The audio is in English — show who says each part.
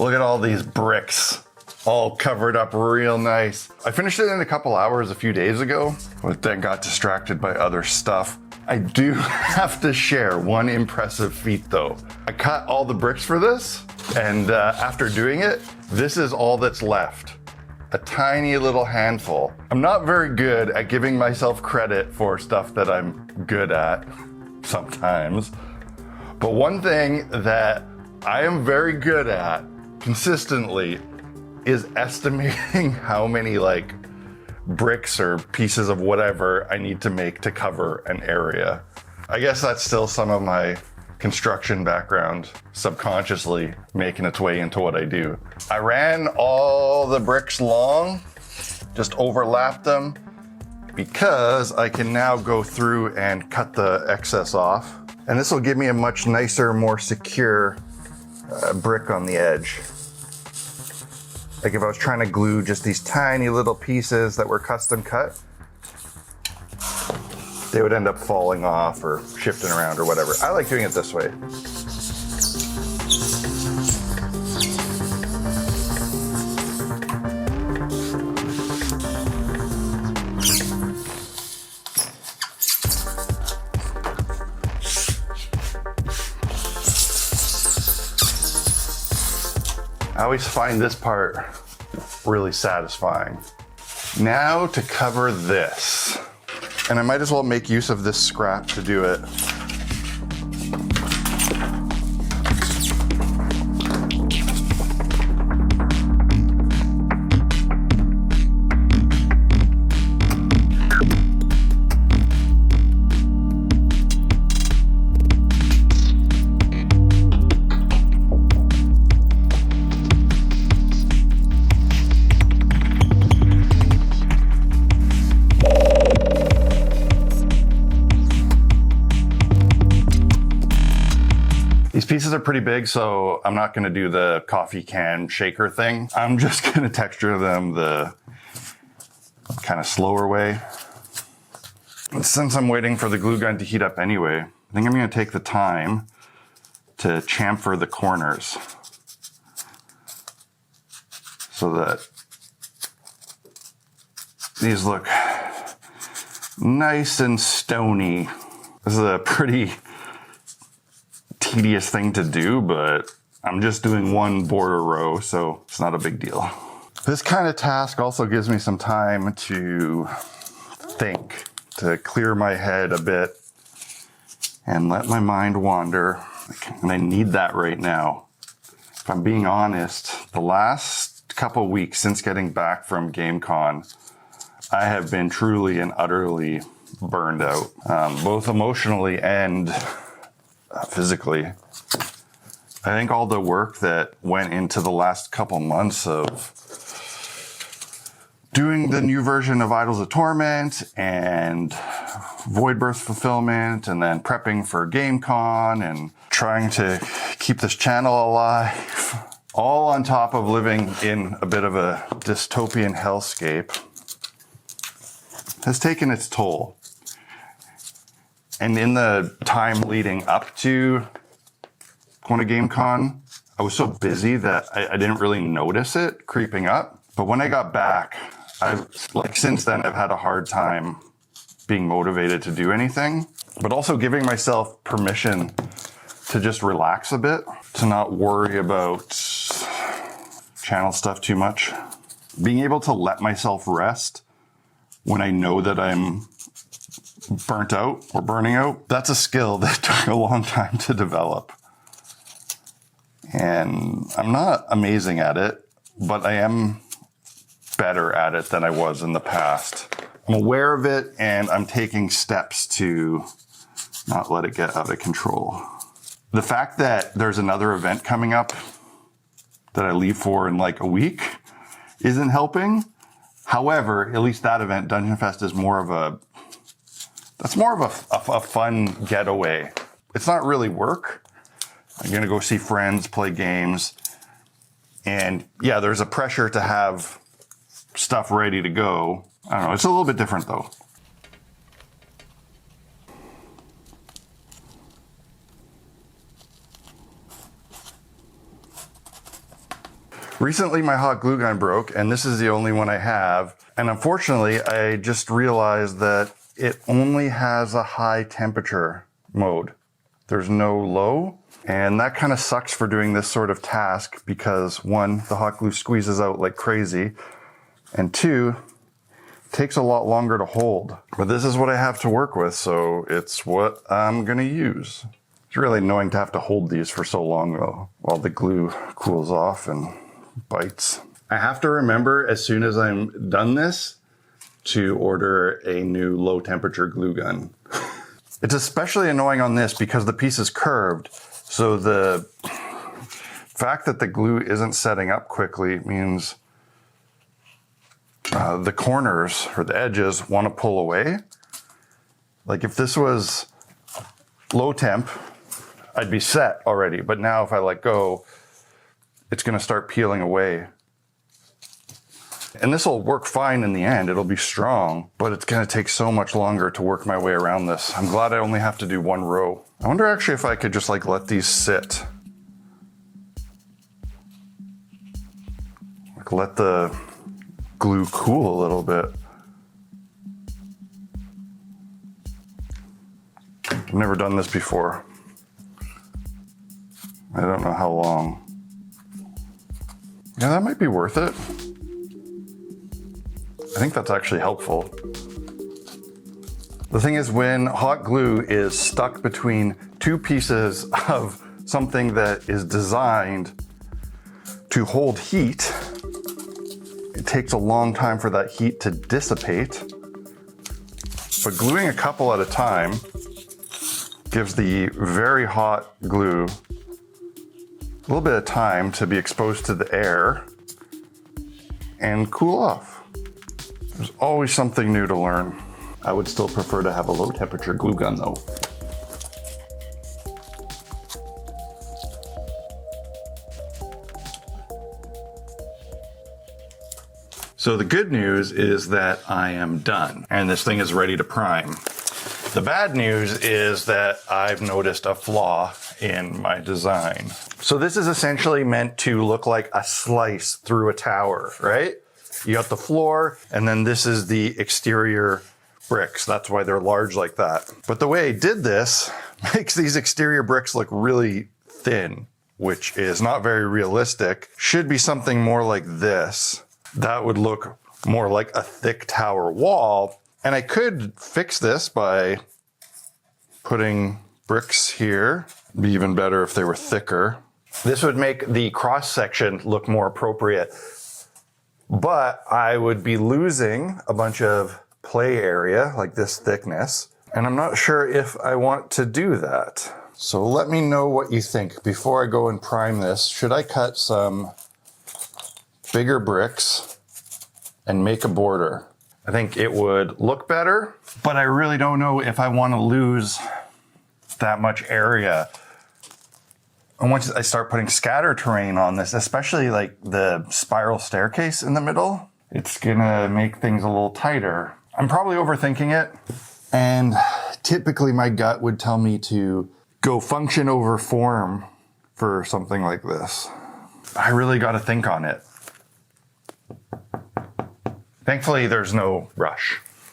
Speaker 1: Look at all these bricks, all covered up real nice. I finished it in a couple hours a few days ago, but then got distracted by other stuff. I do have to share one impressive feat though. I cut all the bricks for this, and after doing it, this is all that's left. A tiny little handful. I'm not very good at giving myself credit for stuff that I'm good at sometimes. But one thing that I am very good at consistently is estimating how many like bricks or pieces of whatever I need to make to cover an area. I guess that's still some of my construction background subconsciously making its way into what I do. I ran all the bricks long, just overlapped them, because I can now go through and cut the excess off. And this will give me a much nicer, more secure brick on the edge. Like if I was trying to glue just these tiny little pieces that were custom cut, they would end up falling off or shifting around or whatever. I like doing it this way. I always find this part really satisfying. Now to cover this. And I might as well make use of this scrap to do it. These pieces are pretty big, so I'm not gonna do the coffee can shaker thing. I'm just gonna texture them the kind of slower way. And since I'm waiting for the glue gun to heat up anyway, I think I'm gonna take the time to chamfer the corners so that these look nice and stony. This is a pretty tedious thing to do, but I'm just doing one border row, so it's not a big deal. This kind of task also gives me some time to think, to clear my head a bit and let my mind wander. And I need that right now. If I'm being honest, the last couple weeks since getting back from GameCon, I have been truly and utterly burned out, both emotionally and physically. I think all the work that went into the last couple months of doing the new version of Idols of Torment and Void Birth Fulfillment, and then prepping for GameCon and trying to keep this channel alive, all on top of living in a bit of a dystopian hellscape, has taken its toll. And in the time leading up to going to GameCon, I was so busy that I didn't really notice it creeping up. But when I got back, since then, I've had a hard time being motivated to do anything, but also giving myself permission to just relax a bit, to not worry about channel stuff too much. Being able to let myself rest when I know that I'm burnt out or burning out, that's a skill that took a long time to develop. And I'm not amazing at it, but I am better at it than I was in the past. I'm aware of it, and I'm taking steps to not let it get out of control. The fact that there's another event coming up that I leave for in like a week isn't helping. However, at least that event, Dungeon Fest, is more of a fun getaway. It's not really work. I'm gonna go see friends, play games. And yeah, there's a pressure to have stuff ready to go. I don't know, it's a little bit different though. Recently, my hot glue gun broke, and this is the only one I have. And unfortunately, I just realized that it only has a high temperature mode. There's no low. And that kind of sucks for doing this sort of task because one, the hot glue squeezes out like crazy. And two, it takes a lot longer to hold. But this is what I have to work with, so it's what I'm gonna use. It's really annoying to have to hold these for so long though, while the glue cools off and bites. I have to remember as soon as I'm done this to order a new low temperature glue gun. It's especially annoying on this because the piece is curved. So the fact that the glue isn't setting up quickly means the corners or the edges want to pull away. Like if this was low temp, I'd be set already. But now if I let go, it's going to start peeling away. And this will work fine in the end. It'll be strong, but it's going to take so much longer to work my way around this. I'm glad I only have to do one row. I wonder actually if I could just like let these sit. Like let the glue cool a little bit. I've never done this before. I don't know how long. Yeah, that might be worth it. I think that's actually helpful. The thing is, when hot glue is stuck between two pieces of something that is designed to hold heat, it takes a long time for that heat to dissipate. But gluing a couple at a time gives the very hot glue a little bit of time to be exposed to the air and cool off. There's always something new to learn. I would still prefer to have a low temperature glue gun though. So the good news is that I am done and this thing is ready to prime. The bad news is that I've noticed a flaw in my design. So this is essentially meant to look like a slice through a tower, right? You got the floor, and then this is the exterior bricks. That's why they're large like that. But the way I did this makes these exterior bricks look really thin, which is not very realistic. Should be something more like this. That would look more like a thick tower wall. And I could fix this by putting bricks here. It'd be even better if they were thicker. This would make the cross section look more appropriate. But I would be losing a bunch of play area, like this thickness, and I'm not sure if I want to do that. So let me know what you think. Before I go and prime this, should I cut some bigger bricks and make a border? I think it would look better, but I really don't know if I want to lose that much area. And once I start putting scatter terrain on this, especially like the spiral staircase in the middle, it's gonna make things a little tighter. I'm probably overthinking it. And typically my gut would tell me to go function over form for something like this. I really gotta think on it. Thankfully, there's no rush.